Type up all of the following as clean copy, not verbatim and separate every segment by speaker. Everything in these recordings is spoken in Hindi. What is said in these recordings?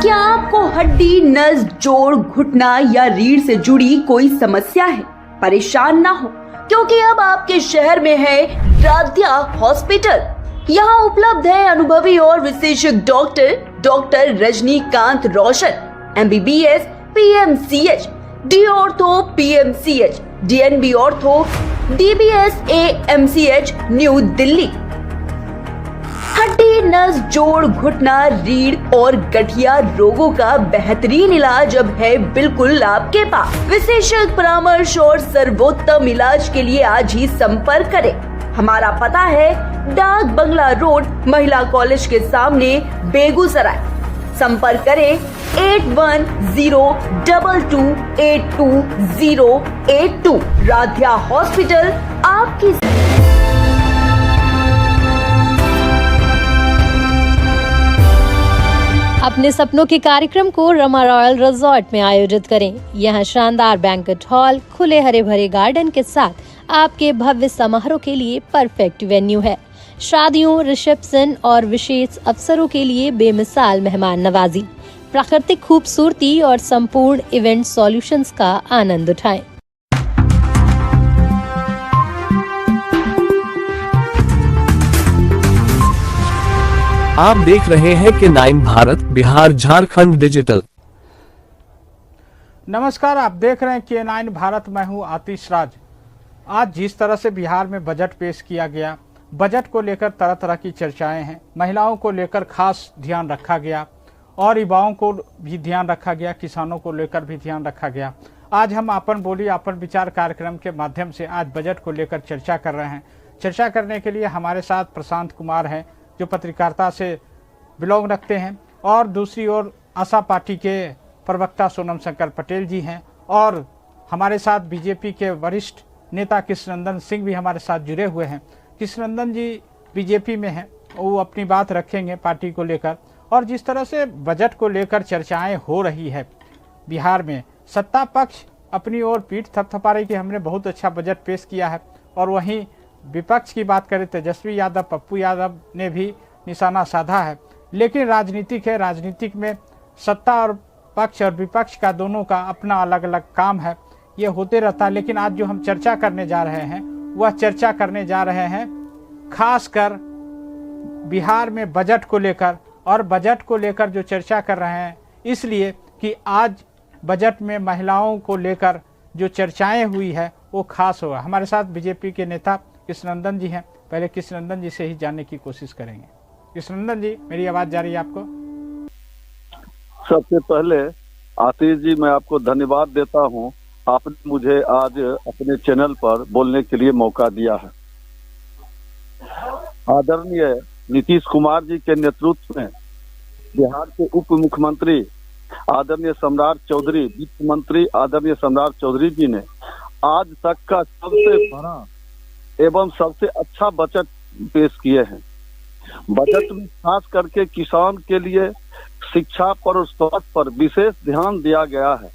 Speaker 1: क्या आपको हड्डी, नस, जोड़, घुटना या रीढ़ से जुड़ी कोई समस्या है? परेशान ना हो, क्योंकि अब आपके शहर में है राध्या हॉस्पिटल। यहाँ उपलब्ध है अनुभवी और विशेषज्ञ डॉक्टर रजनीकांत रोशन, MBBS, PMCH, D ortho PMCH, DNB ortho, DBS AMCH, new Delhi. हड्डी, नस, जोड़, घुटना, रीढ़ और गठिया रोगों का बेहतरीन इलाज अब है बिल्कुल आपके पास। विशेषज्ञ परामर्श और सर्वोत्तम इलाज के लिए आज ही संपर्क करें। हमारा पता है डाक बंगला रोड, महिला कॉलेज के सामने, बेगूसराय। संपर्क करें 8102282082। राध्या हॉस्पिटल आपकी।
Speaker 2: अपने सपनों के कार्यक्रम को रमा रॉयल रिजॉर्ट में आयोजित करें। यहाँ शानदार बैंक्वेट हॉल, खुले हरे भरे गार्डन के साथ आपके भव्य समारोह के लिए परफेक्ट वेन्यू है। शादियों, रिसेप्शन और विशेष अवसरों के लिए बेमिसाल मेहमान नवाजी, प्राकृतिक खूबसूरती और संपूर्ण इवेंट सॉल्यूशंस का आनंद उठाएं।
Speaker 3: आप देख रहे हैं कि 9 भारत बिहार झारखंड डिजिटल।
Speaker 4: नमस्कार, आप देख रहे हैं K9 भारत। मैं हूं आतिश राज। आज जिस तरह से बिहार में बजट पेश किया गया, बजट को लेकर तरह तरह की चर्चाएं हैं। महिलाओं को लेकर खास ध्यान रखा गया और युवाओं को भी ध्यान रखा गया, किसानों को लेकर भी ध्यान रखा गया। आज हम अपन बोली अपन विचार कार्यक्रम के माध्यम से आज बजट को लेकर चर्चा कर रहे हैं। चर्चा करने के लिए हमारे साथ प्रशांत कुमार हैं, जो पत्रकारिता से बिलोंग रखते हैं, और दूसरी ओर आशा पार्टी के प्रवक्ता सोनम शंकर पटेल जी हैं, और हमारे साथ बीजेपी के वरिष्ठ नेता कृष्णनंदन सिंह भी हमारे साथ जुड़े हुए हैं। कृष्णनंदन जी बीजेपी में हैं, वो अपनी बात रखेंगे पार्टी को लेकर। और जिस तरह से बजट को लेकर चर्चाएं हो रही है बिहार में, सत्ता पक्ष अपनी ओर पीठ थपथपा रही कि हमने बहुत अच्छा बजट पेश किया है, और वहीं विपक्ष की बात करें तेजस्वी यादव, पप्पू यादव ने भी निशाना साधा है। लेकिन राजनीतिक है, राजनीतिक में सत्ता और पक्ष और विपक्ष का दोनों का अपना अलग अलग काम है, ये होते रहता है। लेकिन आज जो हम चर्चा करने जा रहे हैं, वह चर्चा करने जा रहे हैं खासकर बिहार में बजट को लेकर। और बजट को लेकर जो चर्चा कर रहे हैं इसलिए कि आज बजट में महिलाओं को लेकर जो चर्चाएं हुई है वो खास हुआ। हमारे साथ बीजेपी के नेता कृष्णनंदन जी हैं। पहले कृष्णनंदन जी से ही जानने की कोशिश करेंगे। कृष्णनंदन जी, मेरी आवाज जा रही है आपको?
Speaker 5: सबसे पहले आतिश जी, मैं आपको धन्यवाद देता हूं। आपने मुझे आज अपने चैनल पर बोलने के लिए मौका दिया है। आदरणीय नीतीश कुमार जी के नेतृत्व में बिहार के उप मुख्यमंत्री आदरणीय सम्राट चौधरी, वित्त मंत्री आदरणीय सम्राट चौधरी जी ने आज तक का सबसे बड़ा एवं सबसे अच्छा बजट पेश किए हैं। बजट में खास करके किसान के लिए शिक्षा पर और स्वास्थ्य पर विशेष ध्यान दिया गया है।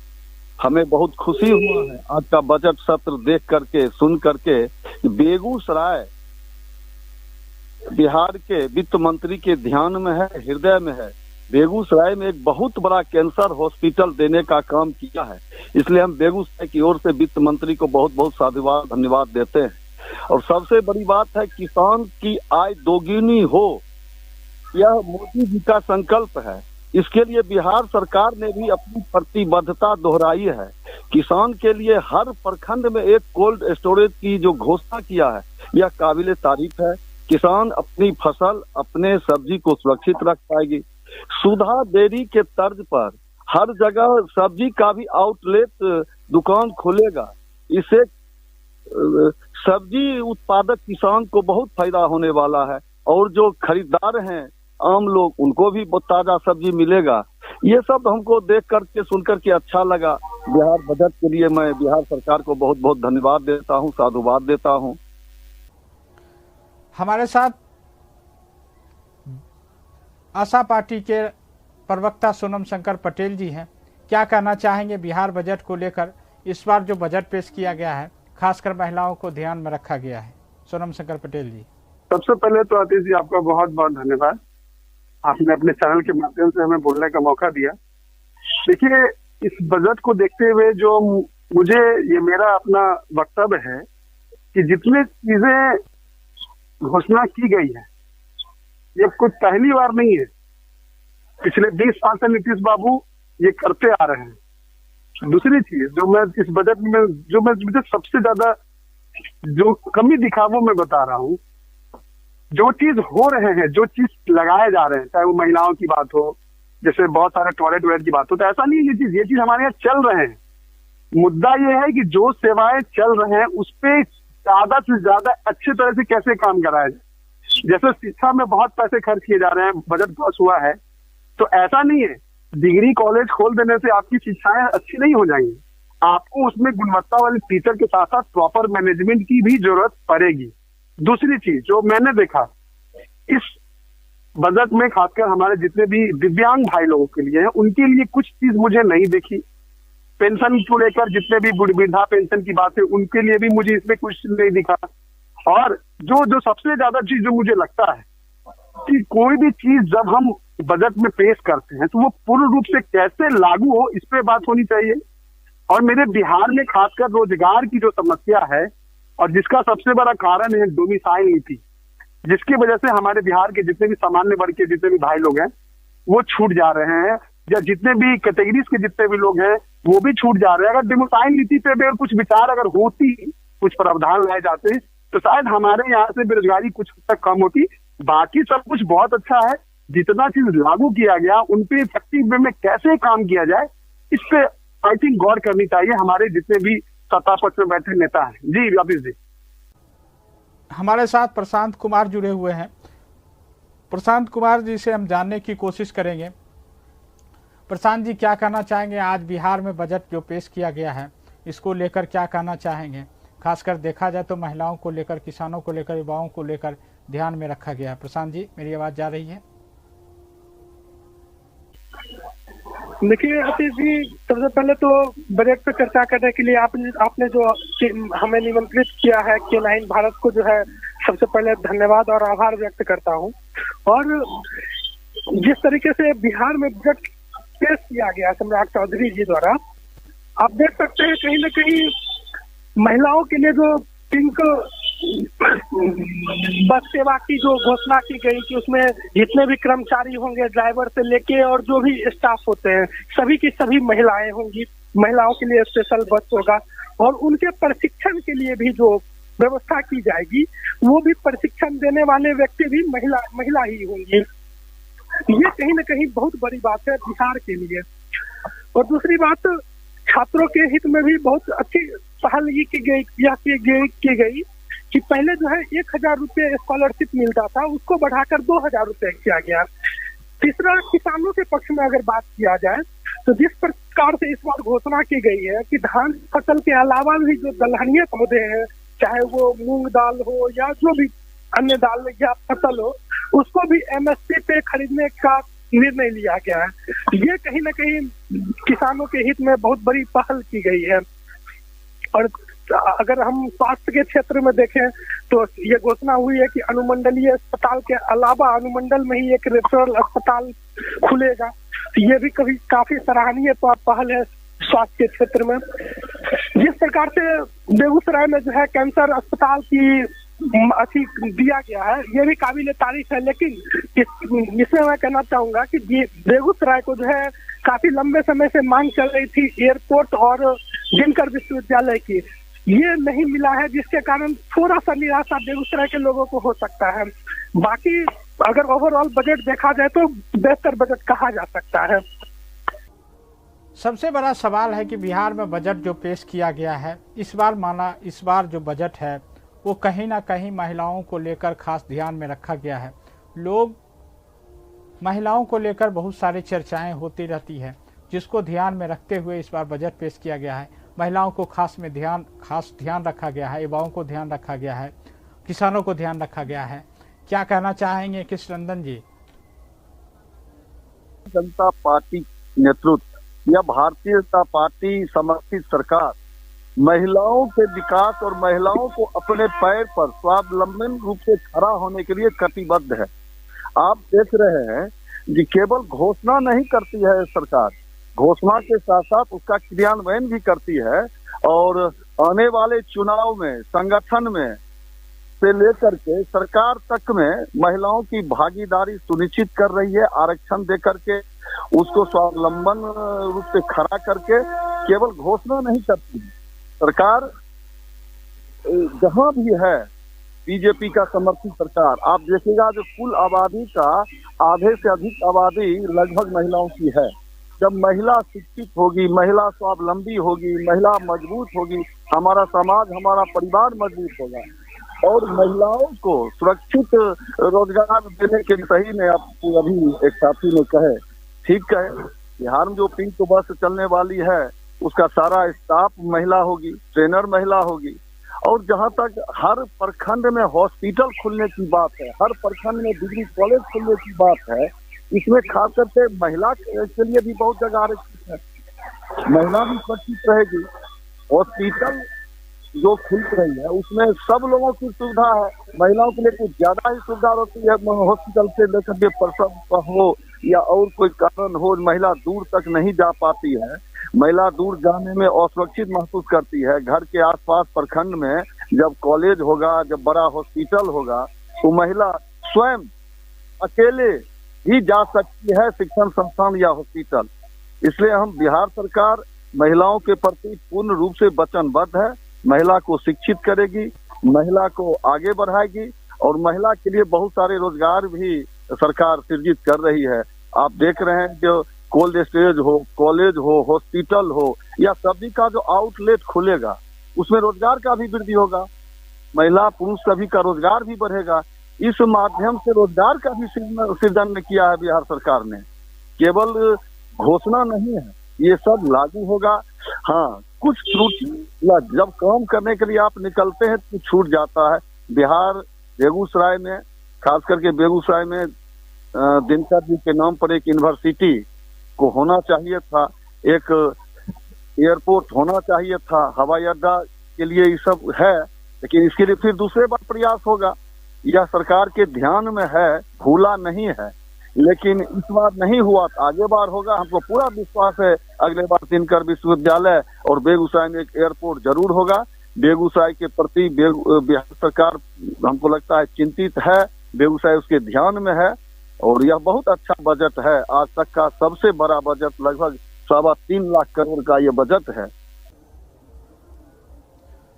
Speaker 5: हमें बहुत खुशी हुआ है आज का बजट सत्र देख करके, सुन करके। बेगूसराय बिहार के वित्त मंत्री के ध्यान में है, हृदय में है। बेगूसराय में एक बहुत बड़ा कैंसर हॉस्पिटल देने का काम किया है। इसलिए हम बेगूसराय की ओर से वित्त मंत्री को बहुत बहुत साधुवाद धन्यवाद देते हैं। और सबसे बड़ी बात है, किसान की आय दोगुनी हो, यह मोदी जी का संकल्प है। इसके लिए बिहार सरकार ने भी अपनी प्रतिबद्धता दोहराई है। किसान के लिए हर प्रखंड में एक कोल्ड स्टोरेज की जो घोषणा किया है, यह काबिले तारीफ है। किसान अपनी फसल, अपने सब्जी को सुरक्षित रख पाएगी। सुधा डेयरी के तर्ज पर हर जगह सब्जी का भी आउटलेट दुकान खुलेगा। इससे सब्जी उत्पादक किसान को बहुत फायदा होने वाला है, और जो खरीदार हैं आम लोग, उनको भी ताजा सब्जी मिलेगा। ये सब हमको देख करके सुन करके अच्छा लगा। बिहार बजट के लिए मैं बिहार सरकार को बहुत बहुत धन्यवाद देता हूँ, साधुवाद देता हूँ।
Speaker 4: हमारे साथ आशा पार्टी के प्रवक्ता सोनम शंकर पटेल जी हैं। क्या कहना चाहेंगे बिहार बजट को लेकर? इस बार जो बजट पेश किया गया है, खासकर महिलाओं को ध्यान में रखा गया है। सोनम शंकर पटेल जी।
Speaker 6: सबसे पहले तो आतिश जी आपका बहुत बहुत धन्यवाद। आपने अपने चैनल के माध्यम से हमें बोलने का मौका दिया। देखिए, इस बजट को देखते हुए जो मुझे ये मेरा अपना वक्तव्य है कि जितनी चीजें घोषणा की गई है ये कुछ पहली बार नहीं है। पिछले 20 साल से नीतीश बाबू ये करते आ रहे हैं। दूसरी चीज जो मैं इस बजट में मुझे सबसे ज्यादा जो कमी दिखा वो मैं बता रहा हूँ। जो चीज हो रहे हैं, जो चीज लगाए जा रहे हैं, चाहे वो महिलाओं की बात हो, जैसे बहुत सारे टॉयलेट की बात हो, तो ऐसा नहीं है ये चीज हमारे यहाँ चल रहे हैं। मुद्दा ये है कि जो सेवाएं चल रहे हैं उस पर ज्यादा से ज्यादा अच्छे तरह से कैसे काम कराया जाए। जैसे शिक्षा में बहुत पैसे खर्च किए जा रहे हैं, बजट पास हुआ है, तो ऐसा नहीं है डिग्री कॉलेज खोल देने से आपकी शिक्षाएं अच्छी नहीं हो जाएंगी। आपको उसमें गुणवत्ता वाले टीचर के साथ साथ प्रॉपर मैनेजमेंट की भी जरूरत पड़ेगी। दूसरी चीज जो मैंने देखा इस बजट में, खासकर हमारे जितने भी दिव्यांग भाई लोगों के लिए हैं, उनके लिए कुछ चीज मुझे नहीं देखी। पेंशन को लेकर जितने भी वृद्धा पेंशन की बात है उनके लिए भी मुझे इसमें कुछ नहीं दिखा। और जो सबसे ज्यादा चीज जो मुझे लगता है कि कोई भी चीज जब हम बजट में पेश करते हैं तो वो पूर्ण रूप से कैसे लागू हो, इस पे बात होनी चाहिए। और मेरे बिहार में खासकर रोजगार की जो समस्या है और जिसका सबसे बड़ा कारण है डोमिसाइल नीति, जिसकी वजह से हमारे बिहार के जितने भी सामान्य वर्ग के जितने भी भाई लोग हैं वो छूट जा रहे हैं, या जितने भी कैटेगरीज के जितने भी लोग हैं वो भी छूट जा रहे हैं। अगर डोमिसाइल नीति पे अगर कुछ विचार अगर होती, कुछ प्रावधान लाए जाते तो शायद हमारे यहाँ से बेरोजगारी कुछ हद तक कम होती। बाकी सब कुछ बहुत अच्छा है, जितना चीज लागू किया गया उन पे इफेक्टिव वे में कैसे काम किया जाए इस पे आई थिंक गौर करनी चाहिए हमारे जितने भी सत्ता पक्ष में बैठे नेता हैं। जी वापिस जी।
Speaker 4: हमारे साथ प्रशांत कुमार जुड़े हुए हैं। प्रशांत कुमार जी से हम जानने की कोशिश करेंगे। प्रशांत जी, क्या कहना चाहेंगे आज बिहार में बजट जो पेश किया गया है इसको लेकर क्या कहना चाहेंगे? खासकर देखा जाए तो महिलाओं को लेकर, किसानों को लेकर, युवाओं को लेकर ध्यान में रखा गया है। प्रशांत जी, मेरी आवाज जा रही है?
Speaker 7: देखिए आशीष जी, सबसे पहले तो बजट पर चर्चा करने के लिए आपने जो हमें निमंत्रित किया है K9 भारत को जो है सबसे पहले धन्यवाद और आभार व्यक्त करता हूं। और जिस तरीके से बिहार में बजट पेश किया गया सम्राट चौधरी जी द्वारा, आप देख सकते हैं कहीं ना कहीं महिलाओं के लिए जो पिंक बस सेवा की जो घोषणा की गई कि उसमें जितने भी कर्मचारी होंगे, ड्राइवर से लेके और जो भी स्टाफ होते हैं, सभी की सभी महिलाएं होंगी। महिलाओं के लिए स्पेशल बस होगा और उनके प्रशिक्षण के लिए भी जो व्यवस्था की जाएगी वो भी प्रशिक्षण देने वाले व्यक्ति भी महिला ही होंगी। ये कहीं ना कहीं बहुत बड़ी बात है बिहार के लिए। और दूसरी बात, छात्रों के हित में भी बहुत अच्छी पहल ये की गई कि पहले जो है 1000 रुपये स्कॉलरशिप मिलता था, उसको बढ़ाकर 2000 रुपये किया गया। तीसरा, किसानों के पक्ष में अगर बात किया जाए तो जिस प्रकार से इस बार घोषणा की गई है कि धान फसल के अलावा भी जो दलहनीय पौधे हैं, चाहे वो मूंग दाल हो या जो भी अन्य दाल या फसल हो, उसको भी MSP पे खरीदने का निर्णय लिया गया है। ये कहीं ना कहीं किसानों के हित में बहुत बड़ी पहल की गई है। और अगर हम स्वास्थ्य के क्षेत्र में देखें तो ये घोषणा हुई है कि अनुमंडलीय अस्पताल के अलावा अनुमंडल में ही एक रेफरल अस्पताल खुलेगा। तो ये भी काफी सराहनीय पहल है स्वास्थ्य के क्षेत्र में। जिस प्रकार से बेगूसराय में जो है कैंसर अस्पताल की अच्छी दिया गया है, ये भी काबिल तारीफ है। लेकिन इसमें मैं कहना चाहूंगा कि बेगूसराय को जो है काफी लंबे समय से मांग चल रही थी एयरपोर्ट और दिनकर विश्वविद्यालय की, ये नहीं मिला है, जिसके कारण थोड़ा सा निराशा बेगूसराय के लोगों को हो सकता है। बाकी अगर ओवरऑल बजट देखा जाए तो बेहतर बजट कहा जा सकता है।
Speaker 4: सबसे बड़ा सवाल है कि बिहार में बजट जो पेश किया गया है इस बार जो बजट है वो कहीं ना कहीं महिलाओं को लेकर खास ध्यान में रखा गया है। महिलाओं को लेकर बहुत सारी चर्चाएं होती रहती है, जिसको ध्यान में रखते हुए इस बार बजट पेश किया गया है। महिलाओं को खास ध्यान रखा गया है, युवाओं को ध्यान रखा गया है, किसानों को ध्यान रखा गया है। क्या कहना चाहेंगे कृष्ण नंदन जी?
Speaker 5: जनता पार्टी नेतृत्व या भारतीय जनता पार्टी समर्थित सरकार महिलाओं के विकास और महिलाओं को अपने पैर पर स्वावलंबन रूप से खड़ा होने के लिए कटिबद्ध है। आप देख रहे हैं जी केवल घोषणा नहीं करती है सरकार, घोषणा के साथ साथ उसका क्रियान्वयन भी करती है और आने वाले चुनाव में संगठन में से लेकर के सरकार तक में महिलाओं की भागीदारी सुनिश्चित कर रही है। आरक्षण दे करके उसको स्वावलंबन रूप से खड़ा करके केवल घोषणा नहीं करती है सरकार। जहां भी है बीजेपी का समर्थित सरकार, आप देखिएगा जो कुल आबादी का आधे से अधिक आबादी लगभग महिलाओं की है। जब महिला शिक्षित होगी, महिला स्वावलंबी होगी, महिला मजबूत होगी, हमारा समाज, हमारा परिवार मजबूत होगा। और महिलाओं को सुरक्षित रोजगार देने के सही में आपको अभी एक साथी ने कहे, ठीक कहे, बिहार में जो पिंक बस चलने वाली है उसका सारा स्टाफ महिला होगी, ट्रेनर महिला होगी। और जहां तक हर प्रखंड में हॉस्पिटल खुलने की बात है, हर प्रखंड में डिग्री कॉलेज खुलने की बात है, इसमें खास करके महिला के लिए भी बहुत जगह आरक्षित है। महिला भी सुरक्षित रहेगी। हॉस्पिटल जो खुल रही है उसमें सब लोगों की सुविधा है। महिलाओं के लिए कुछ ज्यादा ही सुविधा होती है। हॉस्पिटल से लेकर के प्रसव हो या और कोई कारण हो, महिला दूर तक नहीं जा पाती है। महिला दूर जाने में असुरक्षित महसूस करती है। घर के आसपास प्रखंड में जब कॉलेज होगा, जब बड़ा हॉस्पिटल होगा, तो महिला स्वयं अकेले ही जा सकती है शिक्षण संस्थान या हॉस्पिटल। इसलिए हम बिहार सरकार महिलाओं के प्रति पूर्ण रूप से वचनबद्ध है। महिला को शिक्षित करेगी, महिला को आगे बढ़ाएगी और महिला के लिए बहुत सारे रोजगार भी सरकार सृजित कर रही है। आप देख रहे हैं जो कोल्ड स्टोरेज हो, कॉलेज हो, हॉस्पिटल हो या सभी का जो आउटलेट खुलेगा उसमें रोजगार का भी वृद्धि होगा। महिला पुरुष सभी का रोजगार भी बढ़ेगा। इस माध्यम से रोजगार का भी सृजन किया है बिहार सरकार ने। केवल घोषणा नहीं है, ये सब लागू होगा। हाँ, कुछ त्रुटि जब काम करने के लिए आप निकलते हैं तो छूट जाता है। बिहार बेगूसराय में, खास करके बेगूसराय में दिनकर जी के नाम पर एक यूनिवर्सिटी को होना चाहिए था, एक एयरपोर्ट होना चाहिए था, हवाई अड्डा के लिए ये सब है, लेकिन इसके लिए फिर दूसरे बार प्रयास होगा। यह सरकार के ध्यान में है, भूला नहीं है, लेकिन इस बार नहीं हुआ, आगे बार होगा। हमको पूरा विश्वास है अगले बार दिनकर विश्वविद्यालय और बेगूसराय में एक एयरपोर्ट जरूर होगा। बेगूसराय के प्रति बिहार सरकार हमको लगता है चिंतित है, बेगूसराय उसके ध्यान में है और यह बहुत अच्छा बजट है। आज तक का सबसे बड़ा बजट लगभग 3.25 लाख करोड़ का यह बजट है।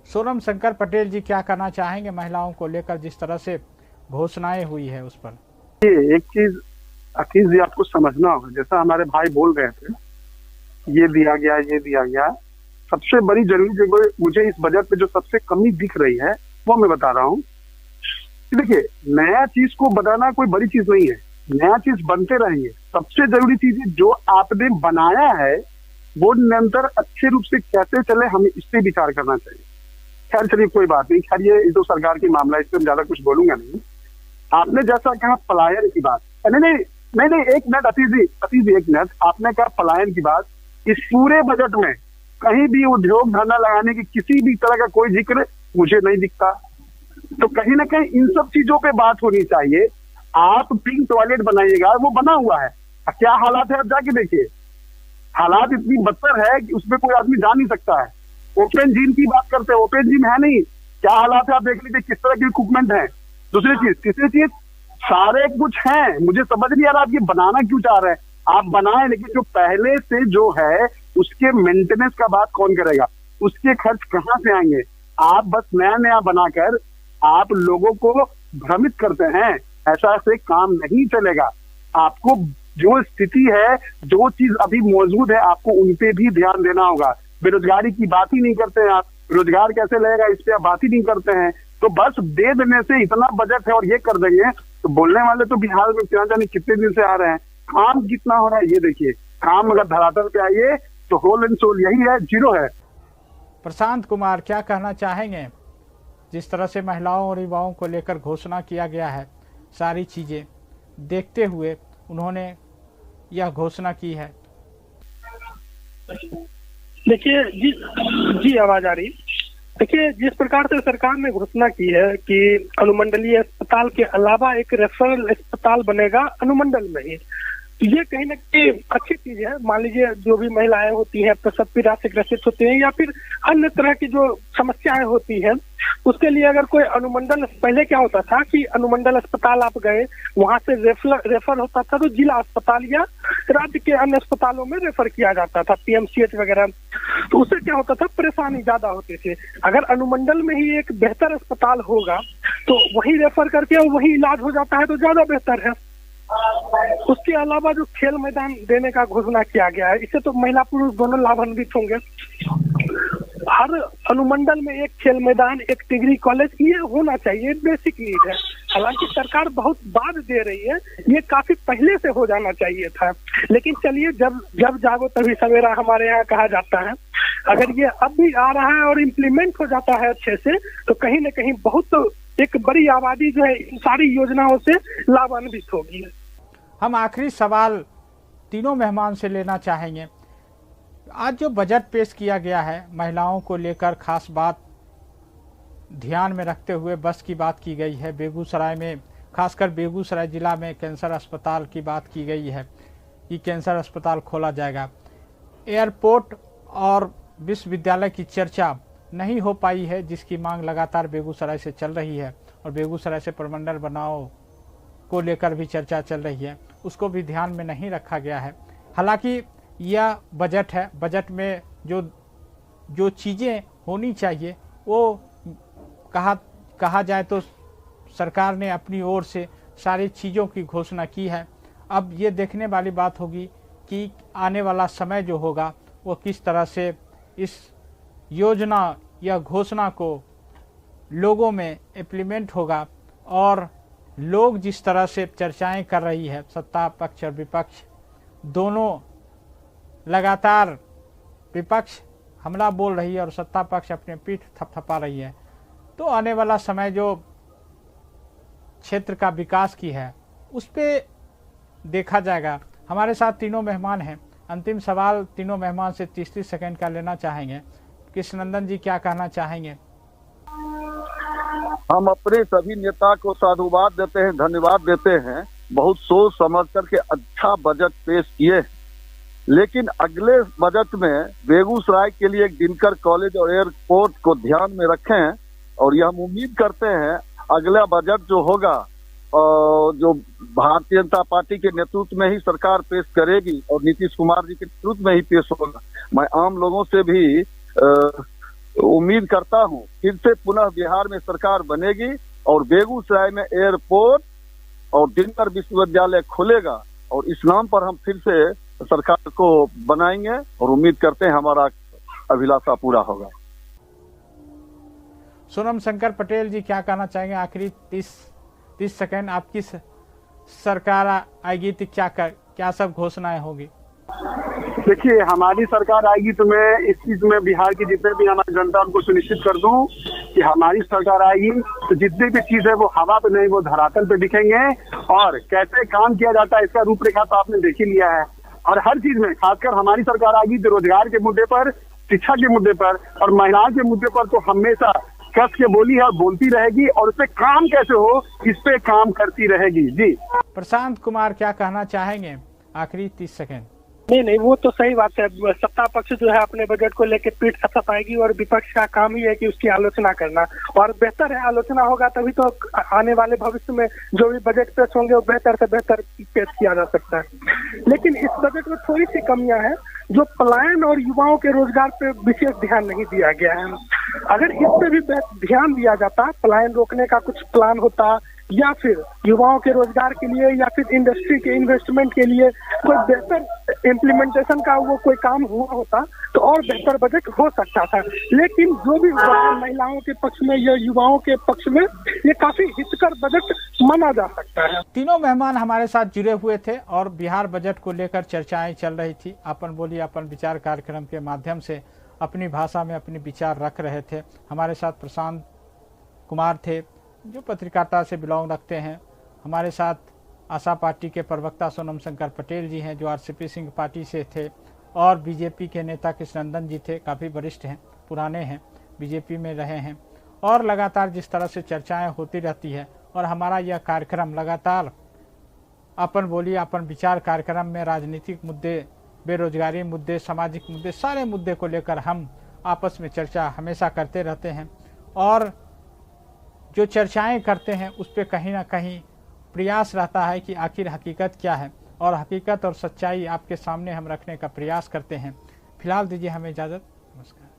Speaker 4: सोनम शंकर पटेल जी क्या करना चाहेंगे महिलाओं को लेकर, जिस तरह से घोषणाएं हुई है उस पर?
Speaker 6: एक चीज अखिल जी आपको समझना होगा, जैसा हमारे भाई बोल रहे थे, ये दिया गया, ये दिया गया। सबसे बड़ी जरूरी जगह मुझे इस बजट पे जो सबसे कमी दिख रही है वो मैं बता रहा हूँ। देखिए, नया चीज को बनाना कोई बड़ी चीज नहीं है, नया चीज बनते रहेंगे। सबसे जरूरी चीज है जो आपने बनाया है वो निरंतर अच्छे रूप से कैसे चले, हमें इस पे विचार करना चाहिए। खैर चलिए कोई बात नहीं, खैर ये तो सरकार की मामला है, इस पर ज्यादा कुछ बोलूंगा नहीं। आपने जैसा कहा पलायन की बात, नहीं एक मिनट अतीश जी एक मिनट, आपने कहा पलायन की बात। इस पूरे बजट में कहीं भी उद्योग धंधा लगाने की किसी भी तरह का कोई जिक्र मुझे नहीं दिखता। तो कहीं ना कहीं इन सब चीजों पे बात होनी चाहिए। आप पिंक टॉयलेट बनाइएगा, वो बना हुआ है, क्या हालात है आप जाके देखिए। हालात इतनी बदतर है कि उसमें कोई आदमी जा नहीं सकता है। ओपन जिम की बात करते हैं, ओपन जिम है नहीं, क्या हालात है आप देख लीजिए, किस तरह के इक्विपमेंट है। तीसरी चीज सारे कुछ है, मुझे समझ नहीं आ रहा आप ये बनाना क्यों चाह रहे हैं। आप बनाए, लेकिन जो पहले से जो है उसके मेंटेनेंस का बात कौन करेगा, उसके खर्च कहाँ से आएंगे। आप बस नया बनाकर आप लोगों को भ्रमित करते हैं, ऐसा से काम नहीं चलेगा। आपको जो स्थिति है, जो चीज अभी मौजूद है, आपको उन पे भी ध्यान देना होगा। बेरोजगारी की बात ही नहीं करते हैं आप, रोजगार कैसे लगेगा इस पे आप बात ही नहीं करते हैं। तो बस दे देने से इतना बजट है और ये कर देंगे, तो बोलने वाले तो बिहार में क्या जाने कितने दिन से आ रहे हैं, काम कितना हो रहा है ये देखिए। काम अगर धरातल पे आइए तो होल एंड सोल यही है, जीरो है।
Speaker 4: प्रशांत कुमार क्या कहना चाहेंगे, जिस तरह से महिलाओं और युवाओं को लेकर घोषणा किया गया है, सारी चीजें देखते हुए उन्होंने यह घोषणा की है?
Speaker 7: देखिए जी आवाज आ रही। देखिए, जिस प्रकार से सरकार ने घोषणा की है कि अनुमंडलीय अस्पताल के अलावा एक रेफरल अस्पताल बनेगा अनुमंडल में ही, ये कहीं ना कहीं अच्छी चीज है। मान लीजिए जो भी महिलाएं होती हैं प्रसव पीड़ा से ग्रसित होती हैं या फिर अन्य तरह की जो समस्याएं होती हैं, उसके लिए अगर कोई अनुमंडल, पहले क्या होता था कि अनुमंडल अस्पताल आप गए, वहां से रेफर होता था तो जिला अस्पताल या राज्य के अन्य अस्पतालों में रेफर किया जाता था, पीएमसीएच वगैरह। तो उससे क्या होता था, परेशानी ज्यादा होती थी। अगर अनुमंडल में ही एक बेहतर अस्पताल होगा तो वही रेफर करके और वही इलाज हो जाता है तो ज्यादा बेहतर है। उसके अलावा जो खेल मैदान देने का घोषणा किया गया है, इससे तो महिला पुरुष दोनों लाभान्वित होंगे। हर अनुमंडल में एक खेल मैदान, एक डिग्री कॉलेज, ये होना चाहिए, बेसिक नीड है। हालांकि सरकार बहुत बाद दे रही है, ये काफी पहले से हो जाना चाहिए था। लेकिन चलिए, जब जागो तभी सवेरा हमारे यहाँ कहा जाता है। अगर ये अब भी आ रहा है और इम्प्लीमेंट हो जाता है अच्छे से, तो कहीं न कहीं बहुत एक बड़ी आबादी जो है इन सारी योजनाओं से लाभान्वित होगी।
Speaker 4: हम आखिरी सवाल तीनों मेहमान से लेना चाहेंगे। आज जो बजट पेश किया गया है, महिलाओं को लेकर खास बात ध्यान में रखते हुए बस की बात की गई है। बेगूसराय में, खासकर बेगूसराय जिला में कैंसर अस्पताल की बात की गई है कि कैंसर अस्पताल खोला जाएगा। एयरपोर्ट और विश्वविद्यालय की चर्चा नहीं हो पाई है, जिसकी मांग लगातार बेगूसराय से चल रही है और बेगूसराय से प्रमंडल बनाओ को लेकर भी चर्चा चल रही है, उसको भी ध्यान में नहीं रखा गया है। हालांकि यह बजट है, बजट में जो चीज़ें होनी चाहिए वो कहा जाए तो सरकार ने अपनी ओर से सारी चीज़ों की घोषणा की है। अब ये देखने वाली बात होगी कि आने वाला समय जो होगा वो किस तरह से इस योजना या घोषणा को लोगों में इम्प्लीमेंट होगा। और लोग जिस तरह से चर्चाएं कर रही है, सत्ता पक्ष और विपक्ष दोनों लगातार, विपक्ष हमला बोल रही है और सत्ता पक्ष अपने पीठ थपथपा रही है, तो आने वाला समय जो क्षेत्र का विकास की है उस पे देखा जाएगा। हमारे साथ तीनों मेहमान हैं। अंतिम सवाल तीनों मेहमान से 30 सेकंड का लेना चाहेंगे। कृष्णनंदन जी क्या कहना चाहेंगे?
Speaker 5: हम अपने सभी नेता को साधुवाद देते हैं, धन्यवाद देते हैं। बहुत सोच समझ करके अच्छा बजट पेश किए, लेकिन अगले बजट में बेगूसराय के लिए एक दिनकर कॉलेज और एयरपोर्ट को ध्यान में रखें। और यह हम उम्मीद करते हैं अगला बजट जो होगा जो भारतीय जनता पार्टी के नेतृत्व में ही सरकार पेश करेगी और नीतीश कुमार जी के नेतृत्व में ही पेश होगा। मैं आम लोगों से भी उम्मीद करता हूं फिर से पुनः बिहार में सरकार बनेगी और बेगूसराय में एयरपोर्ट और दिनकर विश्वविद्यालय खुलेगा और इस नाम पर हम फिर से सरकार को बनाएंगे और उम्मीद करते हैं हमारा अभिलाषा पूरा होगा।
Speaker 4: सोनम शंकर पटेल जी क्या कहना चाहेंगे? आखिरी 30 सेकंड। आपकी सरकार आएगी तो क्या सब घोषणाएं होगी?
Speaker 6: देखिए, हमारी सरकार आएगी तो मैं इस चीज में बिहार की जितने भी हमारी जनता उनको सुनिश्चित कर दूं कि हमारी सरकार आएगी तो जितनी भी चीज है वो हवा पे नहीं, वो धरातल पे दिखेंगे। और कैसे काम किया जाता है इसका रूपरेखा तो आपने देख ही लिया है। और हर चीज में, खासकर हमारी सरकार आएगी तो रोजगार के मुद्दे पर, शिक्षा के मुद्दे पर और महिलाओं के मुद्दे पर तो हमेशा कस के बोली है और बोलती रहेगी। और उस पे काम कैसे हो, इस पे काम करती रहेगी। जी
Speaker 4: प्रशांत कुमार क्या कहना चाहेंगे? आखिरी 30 सेकंड।
Speaker 7: नहीं, वो तो सही बात है। सत्ता पक्ष जो है अपने बजट को लेकर पीठ थपथपाएगी और विपक्ष का काम ही है कि उसकी आलोचना करना। और बेहतर है, आलोचना होगा तभी तो आने वाले भविष्य में जो भी बजट पेश होंगे वो बेहतर से बेहतर पेश किया जा सकता है। लेकिन इस बजट में थोड़ी सी कमियां हैं, जो पलायन और युवाओं के रोजगार पे विशेष ध्यान नहीं दिया गया है। अगर इस पे भी ध्यान दिया जाता, पलायन रोकने का कुछ प्लान होता या फिर युवाओं के रोजगार के लिए या फिर इंडस्ट्री के इन्वेस्टमेंट के लिए कोई बेहतर इम्प्लीमेंटेशन का वो कोई काम हुआ होता तो और बेहतर बजट हो सकता था। लेकिन जो भी महिलाओं के पक्ष में या युवाओं के पक्ष में ये काफी हितकर बजट माना जा सकता है।
Speaker 4: तीनों मेहमान हमारे साथ जुड़े हुए थे और बिहार बजट को लेकर चर्चाएं चल रही थी। अपन बोली अपन विचार कार्यक्रम के माध्यम से अपनी भाषा में अपने विचार रख रहे थे। हमारे साथ प्रशांत कुमार थे जो पत्रकारिता से बिलोंग रखते हैं। हमारे साथ आशा पार्टी के प्रवक्ता सोनम शंकर पटेल जी हैं जो आरसीपी सिंह पार्टी से थे, और बीजेपी के नेता कृष्णनंदन जी थे, काफ़ी वरिष्ठ हैं, पुराने हैं, बीजेपी में रहे हैं। और लगातार जिस तरह से चर्चाएं होती रहती है और हमारा यह कार्यक्रम लगातार अपन बोली अपन विचार कार्यक्रम में राजनीतिक मुद्दे, बेरोजगारी मुद्दे, सामाजिक मुद्दे, सारे मुद्दे को लेकर हम आपस में चर्चा हमेशा करते रहते हैं। और जो चर्चाएं करते हैं उस पर कहीं ना कहीं प्रयास रहता है कि आखिर हकीकत क्या है, और हकीकत और सच्चाई आपके सामने हम रखने का प्रयास करते हैं। फिलहाल दीजिए हमें इजाज़त। नमस्कार।